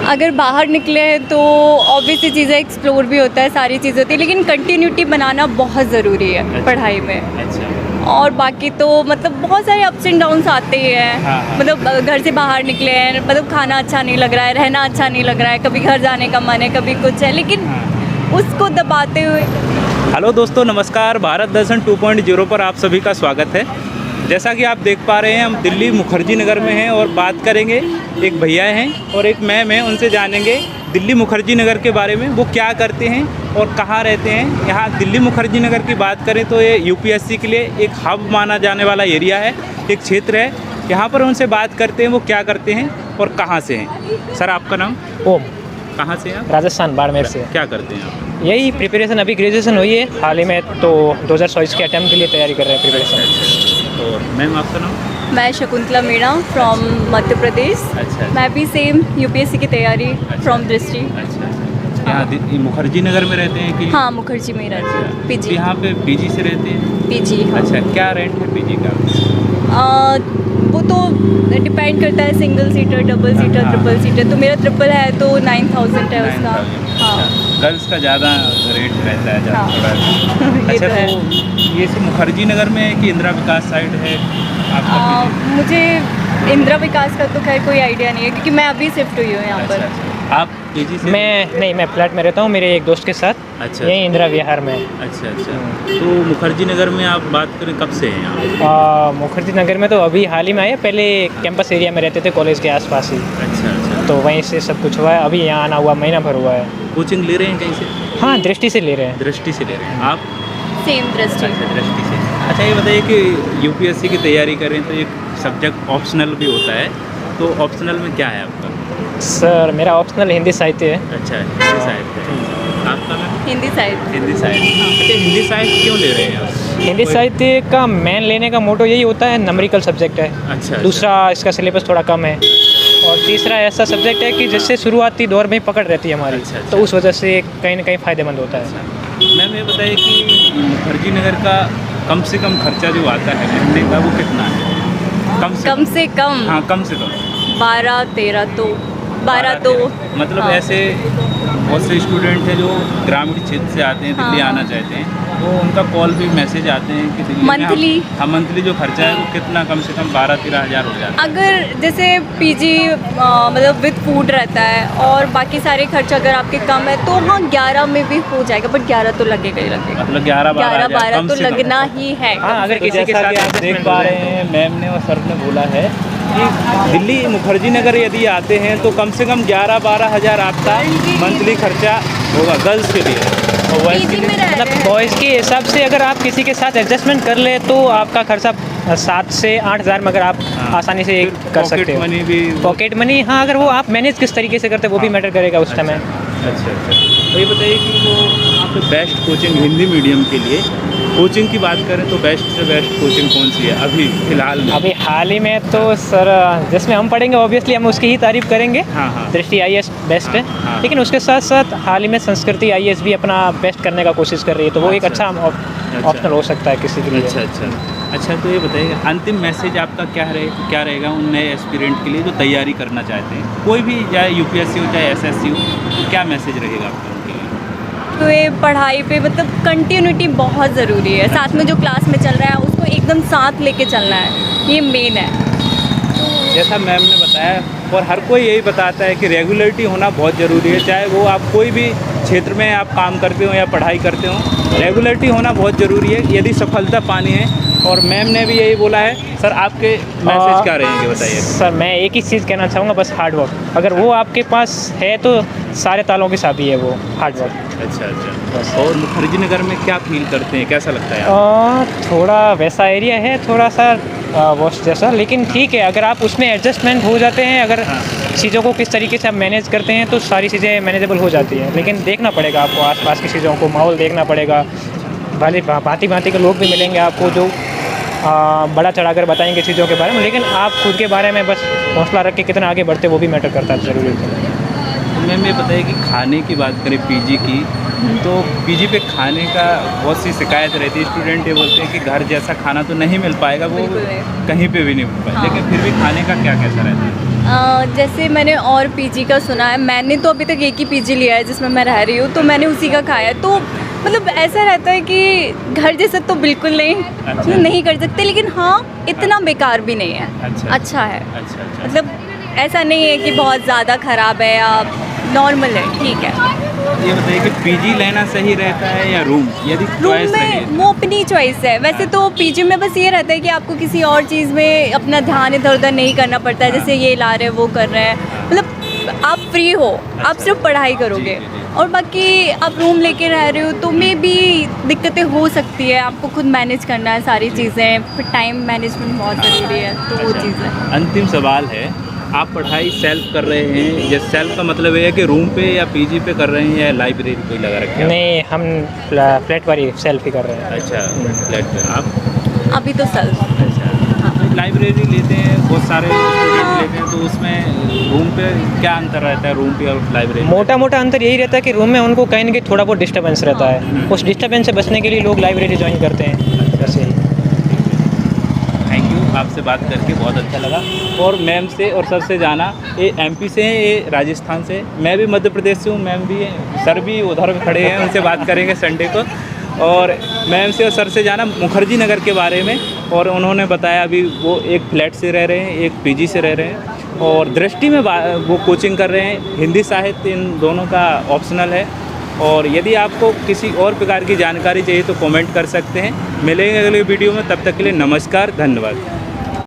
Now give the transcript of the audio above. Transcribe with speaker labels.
Speaker 1: अगर बाहर निकले हैं तो ऑब्वियसली चीज़ें एक्सप्लोर भी होता है, सारी चीज़ें होती है, लेकिन कंटिन्यूटी बनाना बहुत ज़रूरी है पढ़ाई में।
Speaker 2: अच्छा।
Speaker 1: और बाकी तो मतलब बहुत सारे अप्स एंड डाउन्स आते ही हैं।
Speaker 2: हाँ, हाँ।
Speaker 1: मतलब घर से बाहर निकले हैं, मतलब खाना अच्छा नहीं लग रहा है, रहना अच्छा नहीं लग रहा है, कभी घर जाने का मन है, कभी कुछ है, लेकिन उसको दबाते हुए।
Speaker 2: हेलो दोस्तों, नमस्कार। भारत दर्शन 2.0 पर आप सभी का स्वागत है। जैसा कि आप देख पा रहे हैं, हम दिल्ली मुखर्जी नगर में हैं और बात करेंगे, एक भैया हैं और एक मैम हैं, उनसे जानेंगे दिल्ली मुखर्जी नगर के बारे में, वो क्या करते हैं और कहाँ रहते हैं। यहाँ दिल्ली मुखर्जी नगर की बात करें तो ये यूपीएससी के लिए एक हब माना जाने वाला एरिया है, एक क्षेत्र है। यहाँ पर उनसे बात करते हैं वो क्या करते हैं और कहाँ से हैं। सर, आपका नाम?
Speaker 3: ओम।
Speaker 2: कहाँ से हैं आप?
Speaker 3: राजस्थान, बाड़मेर से।
Speaker 2: क्या करते हैं आप?
Speaker 3: यही प्रिपरेशन, अभी ग्रेजुएशन हुई है हाल ही में, तो 2024 के अटैम्प्ट के लिए तैयारी कर रहे हैं, प्रिपरेशन।
Speaker 2: और मैम, आपका नाम?
Speaker 1: मैं शकुंतला मीणा फ्रॉम मध्य प्रदेश।
Speaker 2: अच्छा।
Speaker 1: मैं भी सेम यूपीएससी की तैयारी फ्रॉम दृष्टि।
Speaker 2: अच्छा। यहाँ मुखर्जी नगर में रहते हैं कि?
Speaker 1: हाँ, मुखर्जी में रहती हूँ, पीजी।
Speaker 2: यहाँ पे पीजी से रहते हैं?
Speaker 1: पीजी, हाँ।
Speaker 2: अच्छा, क्या रेंट है पीजी का?
Speaker 1: वो तो डिपेंड करता है, सिंगल सीटर, डबल सीटर,
Speaker 2: हाँ।
Speaker 1: Triple seater. तो मेरा ट्रिपल है तो 9,000 है उसका। हाँ।
Speaker 2: गर्ल्स का ज़्यादा रेट रहता है, ज़्यादा
Speaker 1: हाँ।
Speaker 2: थोड़ा।
Speaker 1: ये
Speaker 2: अच्छा,
Speaker 1: तो है।
Speaker 2: तो ये सब मुखर्जी नगर में है कि इंदिरा विकास साइड है आपका PG?
Speaker 1: मुझे इंदिरा विकास का तो खैर कोई आइडिया नहीं है, क्योंकि मैं अभी शिफ्ट हुई हूँ यहाँ
Speaker 2: अच्छा,
Speaker 1: पर।
Speaker 2: अच्छा। आप पीजी से?
Speaker 3: मैं फ्लैट में रहता हूँ मेरे एक दोस्त के साथ।
Speaker 2: अच्छा।
Speaker 3: यही इंदिरा विहार में।
Speaker 2: अच्छा, अच्छा। तो मुखर्जी नगर में आप बात करें, कब से हैं आप?
Speaker 3: मुखर्जी नगर में तो अभी हाल ही में आए, पहले कैंपस एरिया में रहते थे, कॉलेज के आसपास ही।
Speaker 2: अच्छा, अच्छा।
Speaker 3: तो वहीं से सब कुछ हुआ है, अभी यहाँ आना हुआ महीना भर हुआ है।
Speaker 2: कोचिंग ले रहे हैं कहीं से?
Speaker 3: हाँ, दृष्टि से ले रहे हैं।
Speaker 2: दृष्टि से ले रहे हैं आप?
Speaker 1: सेम दृष्टि।
Speaker 2: अच्छा, दृष्टि से। अच्छा, ये बताइए कि यूपीएससी की तैयारी करें तो एक सब्जेक्ट ऑप्शनल भी होता है, तो ऑप्शनल में क्या है आपका?
Speaker 3: सर, मेरा ऑप्शनल हिंदी साहित्य है।
Speaker 2: अच्छा, हिंदी साहित्य है। आपका मैम?
Speaker 1: हिंदी साइड।
Speaker 2: हिंदी साहित्य। अच्छा, हिंदी साहित्य क्यों ले रहे हैं आप?
Speaker 3: हिंदी साहित्य का मेन लेने का मोटो यही होता है, नंबरिकल सब्जेक्ट है।
Speaker 2: अच्छा।
Speaker 3: दूसरा, इसका सिलेबस थोड़ा कम है, और तीसरा ऐसा सब्जेक्ट है कि जिससे शुरुआती दौर में ही पकड़ रहती है हमारी।
Speaker 2: अच्छा।
Speaker 3: तो उस वजह से कहीं ना कहीं फ़ायदेमंद होता है।
Speaker 2: मैम, ये बताइए कि मुखर्जी नगर का कम से कम खर्चा जो आता है रहने का, वो कितना है? कम से
Speaker 1: कम
Speaker 2: हाँ, कम से कम
Speaker 1: 12-13 तो 12 तो
Speaker 2: मतलब
Speaker 1: हाँ।
Speaker 2: ऐसे बहुत से स्टूडेंट हैं जो ग्रामीण क्षेत्र से आते हैं, दिल्ली
Speaker 1: हाँ।
Speaker 2: आना चाहते हैं, तो उनका कॉल भी मैसेज आते हैं कि दिल्ली
Speaker 1: मंथली?
Speaker 2: हाँ, मंथली जो खर्चा है वो कितना, कम से कम 12-13 हज़ार हो जाता है।
Speaker 1: अगर जैसे पीजी मतलब विद फूड रहता है और बाकी सारे खर्च अगर आपके कम है तो हाँ 11 में भी हो जाएगा, बट 11 तो लगेगा ही लगेगा।
Speaker 2: मतलब 11-12
Speaker 1: तो लगना ही है।
Speaker 3: हाँ, अगर किसी के
Speaker 2: जैसा कि
Speaker 3: साथ
Speaker 2: आप देख पा रहे हैं, मैम ने और सर ने बोला है कि दिल्ली मुखर्जी नगर यदि आते हैं तो कम से कम 11-12 हज़ार आपका मंथली खर्चा होगा गर्ल्स के लिए। और बॉयज़ के
Speaker 1: पीजी
Speaker 2: लिए
Speaker 1: में रह
Speaker 3: मतलब
Speaker 1: रहे हैं।
Speaker 3: बॉयज़ के हिसाब से अगर आप किसी के साथ एडजस्टमेंट कर ले तो आपका खर्चा 7 से 8 हज़ार में अगर आप
Speaker 2: हाँ।
Speaker 3: आसानी से
Speaker 2: फिर
Speaker 3: कर सकते हो।
Speaker 2: पॉकेट मनी भी?
Speaker 3: पॉकेट मनी, हाँ, अगर वो आप मैनेज किस तरीके से करते हैं वो भी
Speaker 2: हाँ।
Speaker 3: मैटर करेगा उस समय।
Speaker 2: अच्छा, अच्छा। तो ये बताइए कि जो यहाँ पे बेस्ट कोचिंग हिंदी मीडियम के लिए कोचिंग की बात करें तो बेस्ट से बेस्ट कोचिंग कौन सी है अभी फ़िलहाल में?
Speaker 3: अभी हाल ही में तो सर, जिसमें हम पढ़ेंगे ऑब्वियसली हम उसकी ही तारीफ करेंगे।
Speaker 2: हाँ, हाँ।
Speaker 3: दृष्टि IAS बेस्ट है।
Speaker 2: हाँ, हाँ।
Speaker 3: लेकिन उसके साथ साथ हाल ही में संस्कृति IAS भी अपना बेस्ट करने का कोशिश कर रही है, तो वो एक
Speaker 2: अच्छा,
Speaker 3: अच्छा ऑप्शन हो सकता है किसी के लिए।
Speaker 2: अच्छा, अच्छा। अच्छा, तो ये बताइए अंतिम मैसेज आपका क्या रहेगा उन नए एस्पिरेंट के लिए जो तैयारी करना चाहते हैं, कोई भी, चाहे यूपीएससी हो चाहे SSC हो, तो क्या मैसेज रहेगा आपका उनके लिए?
Speaker 1: तो ये पढ़ाई पे मतलब कंटिन्यूटी बहुत ज़रूरी है। साथ में जो क्लास में चल रहा है उसको एकदम साथ लेके चलना है, ये मेन है।
Speaker 2: जैसा मैम ने बताया और हर कोई यही बताता है कि रेगुलरिटी होना बहुत ज़रूरी है, चाहे वो आप कोई भी क्षेत्र में आप काम करते हो या पढ़ाई करते हो, रेगुलरिटी होना बहुत ज़रूरी है यदि सफलता पानी है। और मैम ने भी यही बोला है। सर, आपके मैसेज क्या रहेंगे बताइए?
Speaker 3: सर, मैं एक ही चीज़ कहना चाहूँगा, बस हार्ड वर्क। अगर वो आपके पास है तो सारे तालों की चाबी है वो, हार्ड वर्क।
Speaker 2: अच्छा, अच्छा। और मुखर्जी नगर में क्या फील करते हैं, कैसा लगता है आपको?
Speaker 3: थोड़ा वैसा एरिया है, थोड़ा सा वॉश जैसा, लेकिन ठीक है अगर आप उसमें एडजस्टमेंट हो जाते हैं, अगर चीज़ों को किस तरीके से आप मैनेज करते हैं तो सारी चीज़ें मैनेजेबल हो जाती हैं। लेकिन देखना पड़ेगा आपको, आसपास की चीज़ों को, माहौल देखना पड़ेगा। भांति भांति के लोग भी मिलेंगे आपको जो बड़ा चढ़ा कर बताएंगे चीज़ों के बारे में, लेकिन आप खुद के बारे में बस हौसला रख के कितना आगे बढ़ते वो भी मैटर करता है ज़रूरी।
Speaker 2: तो मैम ये बताइए कि खाने की बात करें पीजी की, तो पीजी पे खाने का बहुत सी शिकायत रहती है। स्टूडेंट ये बोलते हैं कि घर जैसा खाना तो नहीं मिल पाएगा, वो
Speaker 1: बिल्कुल नहीं।
Speaker 2: कहीं पे भी नहीं मिल पाएगा।
Speaker 1: हाँ।
Speaker 2: लेकिन फिर भी खाने का क्या कैसा रहता है?
Speaker 1: जैसे मैंने और पीजी का सुना है, मैंने तो अभी तक एक ही पीजी लिया है जिसमें मैं रह रही हूँ, तो मैंने उसी का खाया है। तो मतलब ऐसा रहता है कि घर जैसा तो बिल्कुल नहीं,
Speaker 2: अच्छा।
Speaker 1: नहीं कर सकते, लेकिन हाँ इतना बेकार भी नहीं है,
Speaker 2: अच्छा।
Speaker 1: अच्छा है।
Speaker 2: अच्छा अच्छा।
Speaker 1: मतलब ऐसा नहीं है कि बहुत ज़्यादा ख़राब है या नॉर्मल है, ठीक है।
Speaker 2: ये बताइए कि पीजी लेना सही रहता है या रूम, यदि
Speaker 1: रूम
Speaker 2: चॉइस रहे?
Speaker 1: में वो अपनी चॉइस है। वैसे तो पीजी में बस ये रहता है कि आपको किसी और चीज़ में अपना ध्यान इधर उधर नहीं करना पड़ता है, जैसे ये ला रहे हैं वो कर रहे हैं, मतलब आप फ्री हो, आप सिर्फ पढ़ाई करोगे।
Speaker 2: जी, जी।
Speaker 1: और बाकी आप रूम लेके रह रहे हो तो मे भी दिक्कतें हो सकती है, आपको खुद मैनेज करना है सारी चीज़ें, फिर टाइम मैनेजमेंट बहुत ज़रूरी है, तो वो
Speaker 2: अच्छा।
Speaker 1: चीज़ है।
Speaker 2: अंतिम सवाल है, आप पढ़ाई सेल्फ कर रहे हैं, या सेल्फ का मतलब ये है कि रूम पे या पीजी पे कर रहे हैं या लाइब्रेरी कोई लगा रखे हैं?
Speaker 3: नहीं, हम फ्लैट वाली सेल्फ ही कर रहे हैं।
Speaker 2: अच्छा, फ्लैट पे आप?
Speaker 1: अभी तो सेल्फ।
Speaker 2: अच्छा, लाइब्रेरी लेते हैं, बहुत सारे स्टूडेंट लेते हैं, तो उसमें रूम पे क्या अंतर रहता है, रूम पे और लाइब्रेरी?
Speaker 3: मोटा मोटा अंतर यही रहता है कि रूम में उनको कहीं ना कहीं थोड़ा बहुत डिस्टर्बेंस रहता है, उस डिस्टर्बेंस से बचने के लिए लोग लाइब्रेरी ज्वाइन करते हैं, वैसे ही।
Speaker 2: थैंक यू, आपसे बात करके बहुत अच्छा लगा। और मैम से और सर से जाना, ये एमपी से हैं, ये राजस्थान से, मैं भी मध्य प्रदेश से हूँ, मैम भी हैं, सर भी उधर खड़े हैं, उनसे बात करेंगे संडे को। और मैम से और सर से जाना मुखर्जी नगर के बारे में, और उन्होंने बताया अभी वो एक फ्लैट से रह रहे हैं, एक पीजी से रह रहे हैं, और दृष्टि में वो कोचिंग कर रहे हैं। हिंदी साहित्य इन दोनों का ऑप्शनल है। और यदि आपको किसी और प्रकार की जानकारी चाहिए तो कमेंट कर सकते हैं। मिलेंगे अगले वीडियो में, तब तक के लिए नमस्कार, धन्यवाद।